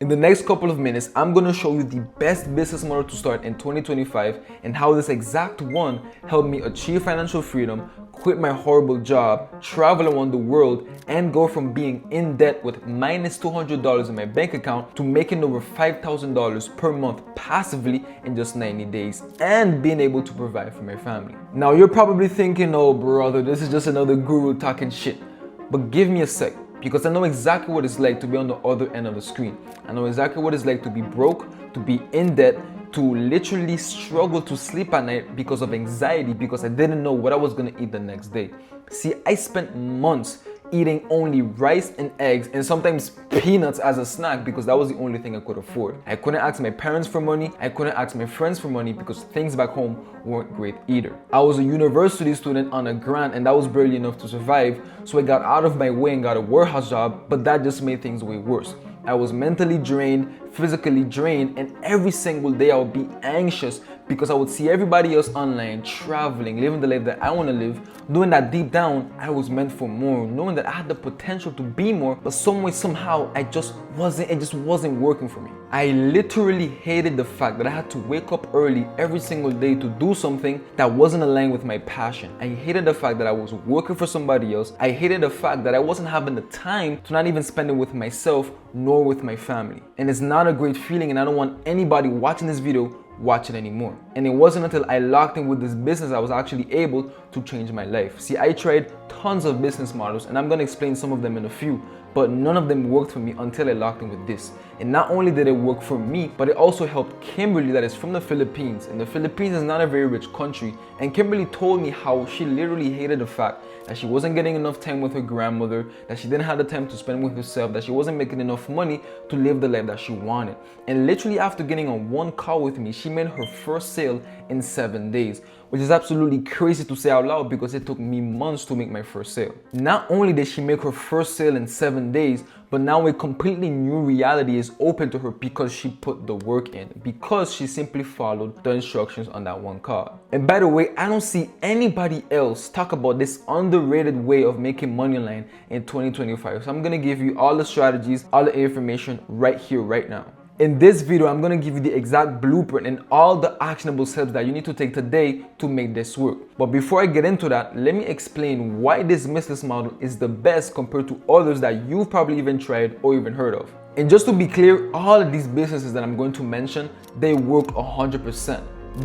In the next couple of minutes, I'm going to show you the best business model to start in 2025 and how this exact one helped me achieve financial freedom, quit my horrible job, travel around the world, and go from being in debt with minus $200 in my bank account to making over $5,000 per month passively in just 90 days and being able to provide for my family. Now, you're probably thinking, oh brother, this is just another guru talking shit. But give me a sec. Because I know exactly what it's like to be on the other end of the screen. I know exactly what it's like to be broke, to be in debt, to literally struggle to sleep at night because of anxiety, because I didn't know what I was gonna eat the next day. See, I spent months eating only rice and eggs and sometimes peanuts as a snack because that was the only thing I could afford. I couldn't ask my parents for money, I couldn't ask my friends for money because things back home weren't great either. I was a university student on a grant and that was barely enough to survive, so I got out of my way and got a warehouse job, but that just made things way worse. I was mentally drained, physically drained, and every single day I would be anxious because I would see everybody else online, traveling, living the life that I want to live, knowing that deep down I was meant for more, knowing that I had the potential to be more, but some way, somehow, it just wasn't working for me. I literally hated the fact that I had to wake up early every single day to do something that wasn't aligned with my passion. I hated the fact that I was working for somebody else. I hated the fact that I wasn't having the time to not even spend it with myself nor with my family. And it's not a great feeling, and I don't want anybody watching this video watch it anymore. And it wasn't until I locked in with this business I was actually able to change my life. See, I tried tons of business models and I'm gonna explain some of them in a few, but none of them worked for me until I locked in with this. And not only did it work for me, but it also helped Kimberly, that is from the Philippines. And the Philippines is not a very rich country. And Kimberly told me how she literally hated the fact that she wasn't getting enough time with her grandmother, that she didn't have the time to spend with herself, that she wasn't making enough money to live the life that she wanted. And literally after getting on one call with me, she made her first sale in 7 days, which is absolutely crazy to say out loud because it took me months to make my first sale. Not only did she make her first sale in 7 days, but now a completely new reality is open to her because she put the work in, because she simply followed the instructions on that one card. And by the way, I don't see anybody else talk about this underrated way of making money online in 2025. So I'm gonna give you all the strategies, all the information right here, right now. In this video, I'm going to give you the exact blueprint and all the actionable steps that you need to take today to make this work. But before I get into that, let me explain why this business model is the best compared to others that you've probably even tried or even heard of. And just to be clear, all of these businesses that I'm going to mention, they work 100%,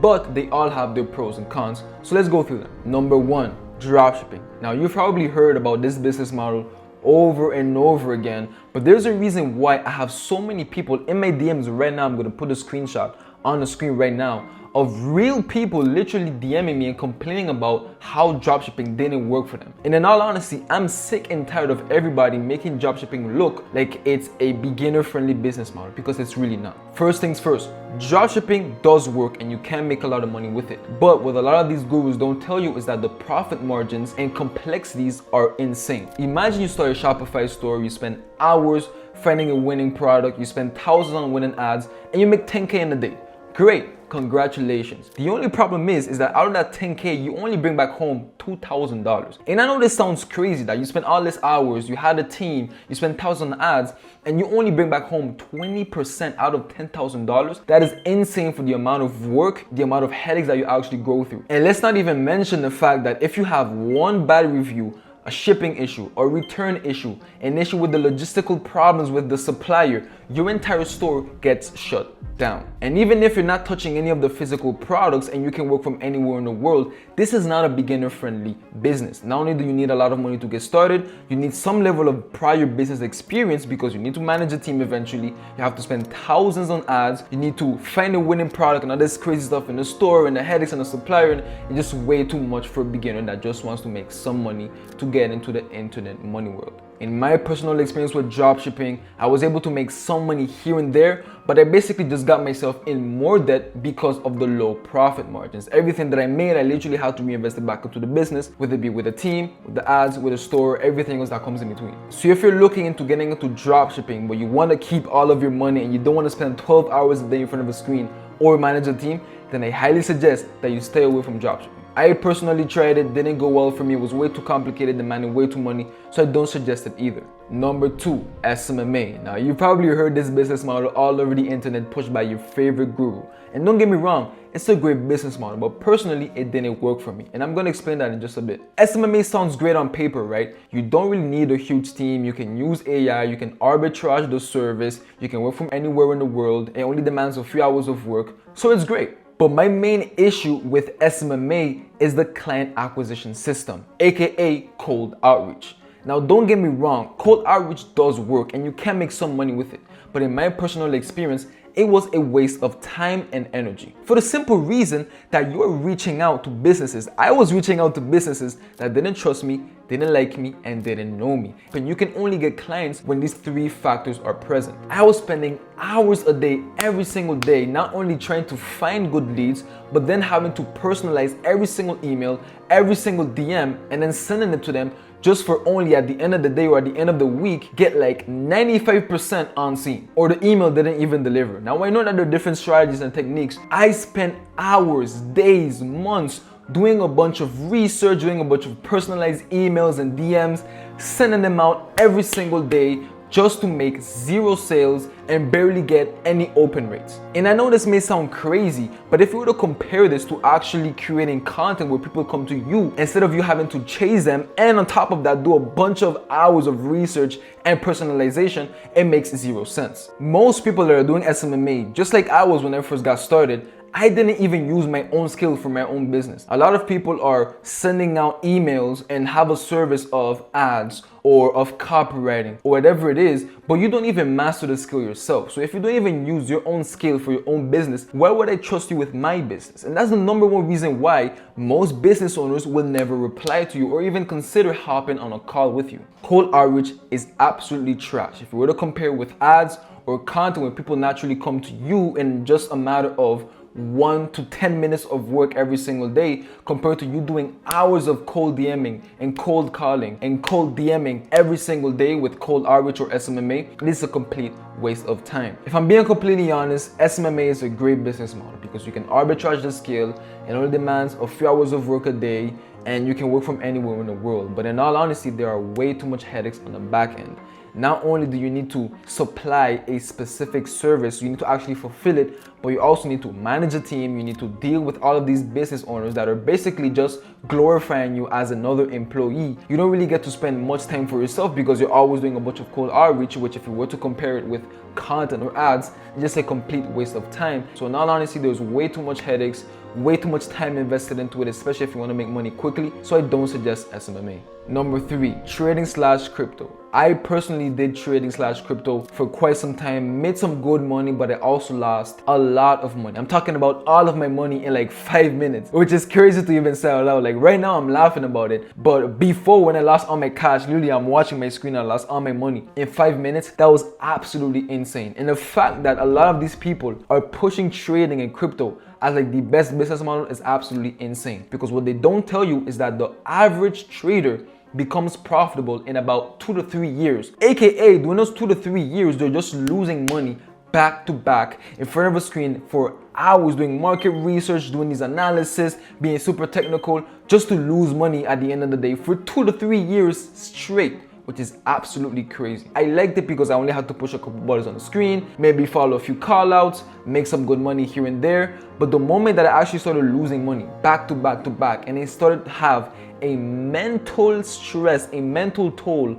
but they all have their pros and cons. So let's go through them. Number one, dropshipping. Now, you've probably heard about this business model over and over again, but there's a reason why I have so many people in my DMs right now. I'm going to put a screenshot on the screen right now of real people literally DMing me and complaining about how dropshipping didn't work for them. And in all honesty, I'm sick and tired of everybody making dropshipping look like it's a beginner-friendly business model, because it's really not. First things first, dropshipping does work and you can make a lot of money with it. But what a lot of these gurus don't tell you is that the profit margins and complexities are insane. Imagine you start a Shopify store, you spend hours finding a winning product, you spend thousands on winning ads, and you make 10K in a day. Great, congratulations. The only problem is that out of that 10K, you only bring back home $2,000. And I know this sounds crazy that you spend all these hours, you had a team, you spend thousands on ads, and you only bring back home 20% out of $10,000. That is insane for the amount of work, the amount of headaches that you actually go through. And let's not even mention the fact that if you have one bad review, a shipping issue, a return issue, an issue with the logistical problems with the supplier, your entire store gets shut down. And even if you're not touching any of the physical products and you can work from anywhere in the world, this is not a beginner-friendly business. Not only do you need a lot of money to get started, you need some level of prior business experience because you need to manage a team eventually. You have to spend thousands on ads. You need to find a winning product and all this crazy stuff in the store and the headaches and the supplier. And it's just way too much for a beginner that just wants to make some money to get into the internet money world. In my personal experience with dropshipping, I was able to make some money here and there, but I basically just got myself in more debt because of the low profit margins. Everything that I made, I literally had to reinvest it back into the business, whether it be with a team, with the ads, with a store, everything else that comes in between. So if you're looking into getting into dropshipping, but you want to keep all of your money and you don't want to spend 12 hours a day in front of a screen or manage a team, then I highly suggest that you stay away from dropshipping. I personally tried it, didn't go well for me, it was way too complicated, demanding way too money, so I don't suggest it either. Number 2, SMMA. Now, you've probably heard this business model all over the internet pushed by your favorite guru. And don't get me wrong, it's a great business model, but personally, it didn't work for me. And I'm gonna explain that in just a bit. SMMA sounds great on paper, right? You don't really need a huge team. You can use AI, you can arbitrage the service, you can work from anywhere in the world. It only demands a few hours of work, so it's great. But my main issue with SMMA is the client acquisition system, aka cold outreach. Now, don't get me wrong, cold outreach does work and you can make some money with it. But in my personal experience, it was a waste of time and energy. For the simple reason that you're reaching out to businesses. I was reaching out to businesses that didn't trust me, didn't like me, and didn't know me. But you can only get clients when these 3 factors are present. I was spending hours a day, every single day, not only trying to find good leads, but then having to personalize every single email, every single DM, and then sending it to them just for only at the end of the day or at the end of the week get like 95% unseen, or the email didn't even deliver. Now, I know that there are different strategies and techniques. I spent hours, days, months doing a bunch of research, doing a bunch of personalized emails and DMs, sending them out every single day just to make 0 sales and barely get any open rates. And I know this may sound crazy, but if you were to compare this to actually creating content where people come to you instead of you having to chase them, and on top of that do a bunch of hours of research and personalization, it makes 0 sense. Most people that are doing SMMA, just like I was when I first got started, I didn't even use my own skill for my own business. A lot of people are sending out emails and have a service of ads or of copywriting or whatever it is, but you don't even master the skill yourself. So if you don't even use your own skill for your own business, why would I trust you with my business? And that's the number one reason why most business owners will never reply to you or even consider hopping on a call with you. Cold outreach is absolutely trash. If you were to compare with ads or content where people naturally come to you in just a matter of 1 to 10 minutes of work every single day, compared to you doing hours of cold DMing and cold calling and cold DMing every single day with cold outreach or SMMA, this is a complete waste of time. If I'm being completely honest, SMMA is a great business model because you can arbitrage the scale and only demands a few hours of work a day, and you can work from anywhere in the world. But in all honesty, there are way too much headaches on the back end. Not only do you need to supply a specific service, you need to actually fulfill it, but you also need to manage a team. You need to deal with all of these business owners that are basically just glorifying you as another employee. You don't really get to spend much time for yourself because you're always doing a bunch of cold outreach, which if you were to compare it with content or ads, it's just a complete waste of time. So in all honesty, there's way too much headaches, way too much time invested into it, especially if you want to make money quickly. So I don't suggest SMMA. Number 3, trading/crypto. I personally did trading/crypto for quite some time, made some good money, but I also lost a lot of money. I'm talking about all of my money in like 5 minutes, which is crazy to even say out loud. Like right now I'm laughing about it, but before, when I lost all my cash, literally I'm watching my screen, I lost all my money in 5 minutes. That was absolutely insane. And the fact that a lot of these people are pushing trading and crypto as like the best business model is absolutely insane, because what they don't tell you is that the average trader becomes profitable in about 2 to 3 years, aka during those 2 to 3 years they're just losing money back to back in front of a screen for hours, doing market research, doing these analysis, being super technical, just to lose money at the end of the day for 2 to 3 years straight, which is absolutely crazy. I liked it because I only had to push a couple buttons on the screen, maybe follow a few call outs, make some good money here and there. But the moment that I actually started losing money back to back to back, and it started to have a mental stress, a mental toll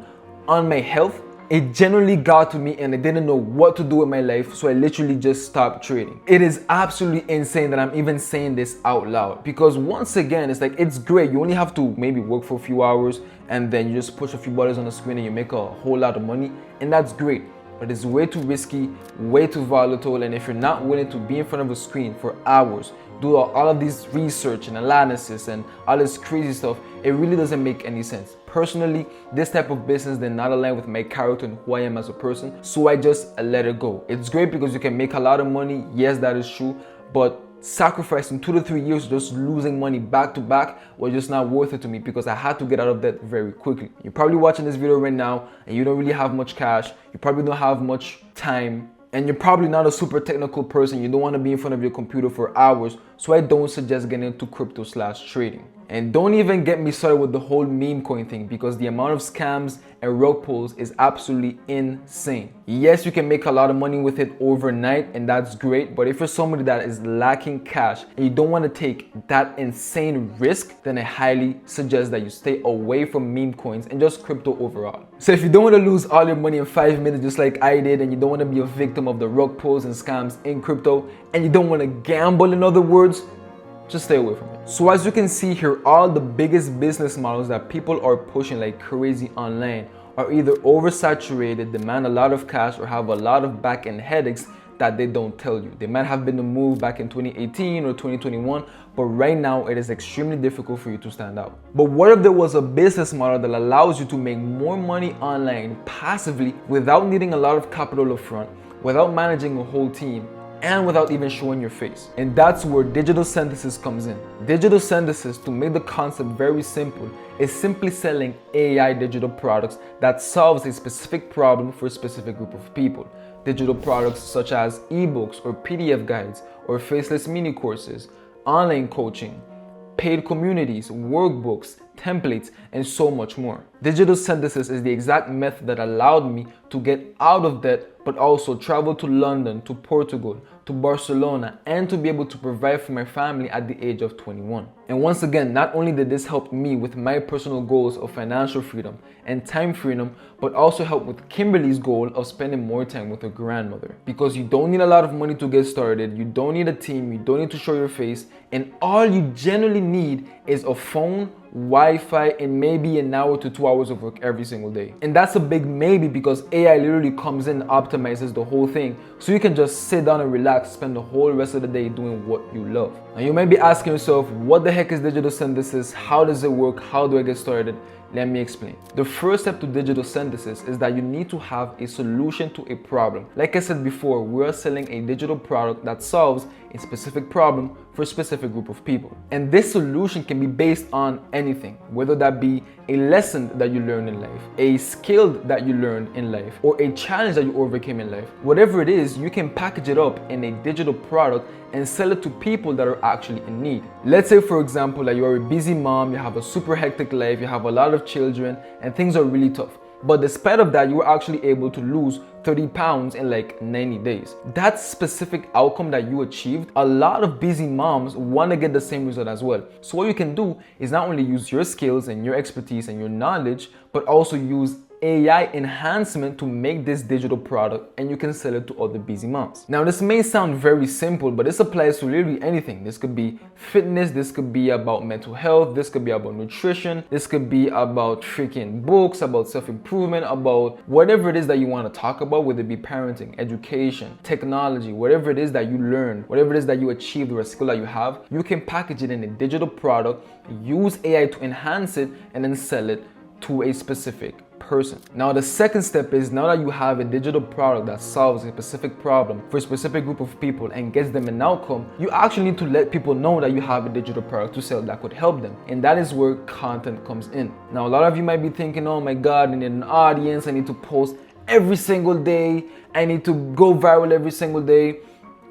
on my health, it generally got to me and I didn't know what to do with my life, so I literally just stopped trading. It is absolutely insane that I'm even saying this out loud, because once again, it's like, it's great. You only have to maybe work for a few hours and then you just push a few buttons on the screen and you make a whole lot of money, and that's great. But it's way too risky, way too volatile, and if you're not willing to be in front of a screen for hours, do all of this research and analysis and all this crazy stuff, it really doesn't make any sense. Personally, this type of business did not align with my character and who I am as a person, so I just let it go. It's great because you can make a lot of money, yes, that is true, but sacrificing 2 to 3 years just losing money back to back was just not worth it to me, because I had to get out of debt very quickly. You're probably watching this video right now and you don't really have much cash, you probably don't have much time, and you're probably not a super technical person. You don't want to be in front of your computer for hours, so I don't suggest getting into crypto/trading. And don't even get me started with the whole meme coin thing, because the amount of scams and rug pulls is absolutely insane. Yes, you can make a lot of money with it overnight, and that's great, but if you're somebody that is lacking cash and you don't want to take that insane risk, then I highly suggest that you stay away from meme coins and just crypto overall. So if you don't want to lose all your money in 5 minutes just like I did, and you don't want to be a victim of the rug pulls and scams in crypto, and you don't want to gamble, in other words, just stay away from it. So as you can see here, all the biggest business models that people are pushing like crazy online are either oversaturated, demand a lot of cash, or have a lot of back-end headaches that they don't tell you. They might have been the move back in 2018 or 2021, but right now it is extremely difficult for you to stand out. But what if there was a business model that allows you to make more money online passively without needing a lot of capital up front, without managing a whole team, and without even showing your face? And that's where digital synthesis comes in. Digital synthesis, to make the concept very simple, is simply selling AI digital products that solves a specific problem for a specific group of people. Digital products such as ebooks or PDF guides or faceless mini courses, online coaching, paid communities, workbooks, templates, and so much more. Digital synthesis is the exact method that allowed me to get out of debt, but also travel to London, to Portugal, to Barcelona, and to be able to provide for my family at the age of 21. And once again, not only did this help me with my personal goals of financial freedom and time freedom, but also help with Kimberly's goal of spending more time with her grandmother. Because you don't need a lot of money to get started, you don't need a team, you don't need to show your face, and all you generally need is a phone, Wi-Fi, and maybe an hour to 2 hours of work every single day. And that's a big maybe, because AI literally comes in and optimizes the whole thing, so you can just sit down and relax, spend the whole rest of the day doing what you love. Now you might be asking yourself, what the heck is digital synthesis? How does it work? How do I get started? Let me explain. The first step to digital synthesis is that you need to have a solution to a problem. Like I said before, we are selling a digital product that solves a specific problem for a specific group of people. And this solution can be based on anything, whether that be a lesson that you learned in life, a skill that you learned in life, or a challenge that you overcame in life. Whatever it is, you can package it up in a digital product and sell it to people that are actually in need. Let's say, for example, that you are a busy mom, you have a super hectic life, you have a lot of children, and things are really tough. But despite of that, you were actually able to lose 30 pounds in like 90 days. That specific outcome that you achieved, a lot of busy moms want to get the same result as well. So what you can do is not only use your skills and your expertise and your knowledge, but also use AI enhancement to make this digital product, and you can sell it to other busy moms. Now this may sound very simple, but this applies to literally anything. This could be fitness, this could be about mental health, this could be about nutrition, this could be about freaking books, about self-improvement, about whatever it is that you want to talk about, whether it be parenting, education, technology, whatever it is that you learn, whatever it is that you achieved or a skill that you have, you can package it in a digital product, use AI to enhance it, and then sell it to a specific person. Now the second step is, now that you have a digital product that solves a specific problem for a specific group of people and gets them an outcome, you actually need to let people know that you have a digital product to sell that could help them. And that is where content comes in. Now a lot of you might be thinking, oh my God, I need an audience, I need to post every single day, I need to go viral every single day.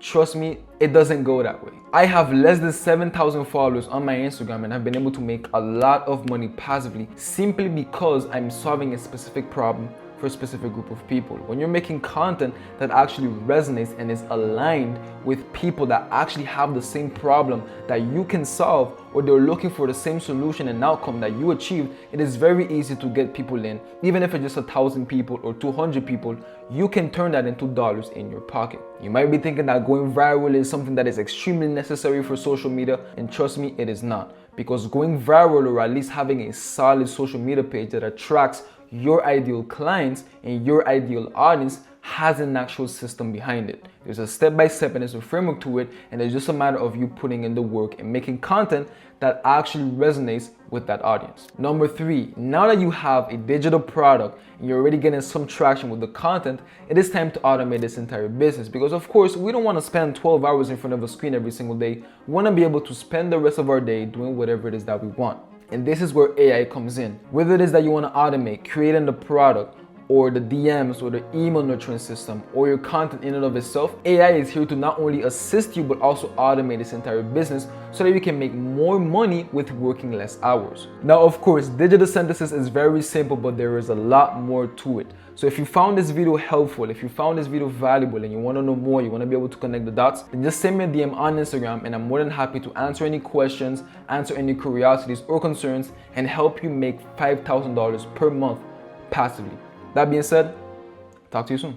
Trust me, it doesn't go that way. I have less than 7,000 followers on my Instagram, and I've been able to make a lot of money passively simply because I'm solving a specific problem for a specific group of people. When you're making content that actually resonates and is aligned with people that actually have the same problem that you can solve, or they're looking for the same solution and outcome that you achieved, it is very easy to get people in. Even if it's just 1,000 people or 200 people, you can turn that into dollars in your pocket. You might be thinking that going viral is something that is extremely necessary for social media, and trust me, it is not. Because going viral, or at least having a solid social media page that attracts your ideal clients and your ideal audience, has an actual system behind it. There's a step-by-step and there's a framework to it, and it's just a matter of you putting in the work and making content that actually resonates with that audience. Number 3, now that you have a digital product and you're already getting some traction with the content, it is time to automate this entire business, because of course we don't want to spend 12 hours in front of a screen every single day. We want to be able to spend the rest of our day doing whatever it is that we want. And this is where AI comes in. Whether it is that you want to automate creating the product, or the DMs or the email nurturing system or your content in and of itself, AI is here to not only assist you but also automate this entire business so that you can make more money with working less hours. Now, of course, digital synthesis is very simple, but there is a lot more to it. So if you found this video helpful, if you found this video valuable and you want to know more, you want to be able to connect the dots, then just send me a DM on Instagram and I'm more than happy to answer any questions, answer any curiosities or concerns, and help you make $5,000 per month passively. That being said, talk to you soon.